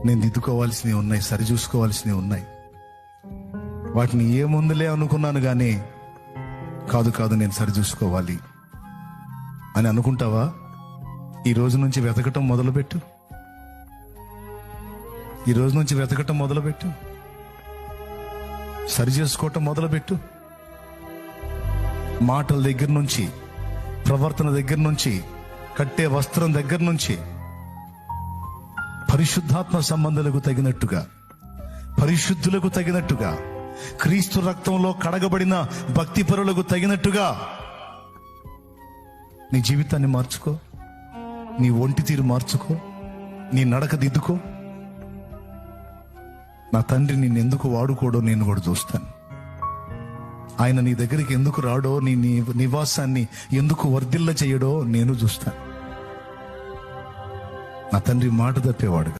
నేను దిద్దుకోవాల్సినవి ఉన్నాయి, సరి చూసుకోవాల్సినవి ఉన్నాయి. వాటిని ఏముందులే అనుకున్నాను కానీ కాదు నేను సరి చూసుకోవాలి అని అనుకుంటావా? ఈ రోజు నుంచి వెతకటం మొదలుపెట్టు. ఈ రోజు నుంచి వెతకటం మొదలుపెట్టు. సరి చేసుకోవటం మొదలుపెట్టు. మాటల దగ్గర నుంచి, ప్రవర్తన దగ్గర నుంచి, కట్టే వస్త్రం దగ్గర నుంచి పరిశుద్ధాత్మ సంబంధాలకు తగినట్టుగా, పరిశుద్ధులకు తగినట్టుగా, క్రీస్తు రక్తంలో కడగబడిన భక్తిపరులకు తగినట్టుగా నీ జీవితాన్ని మార్చుకో, నీ ఒంటి తీరు మార్చుకో, నీ నడక దిద్దుకో. నా తండ్రి నిన్ను ఎందుకు వాడుకోడో నేను కూడా చూస్తాను. ఆయన నీ దగ్గరికి ఎందుకు రాడో, నీ నివాసాన్ని ఎందుకు వర్ధిల్ల చేయడో నేను చూస్తాను. నా తండ్రి మాట తప్పేవాడు.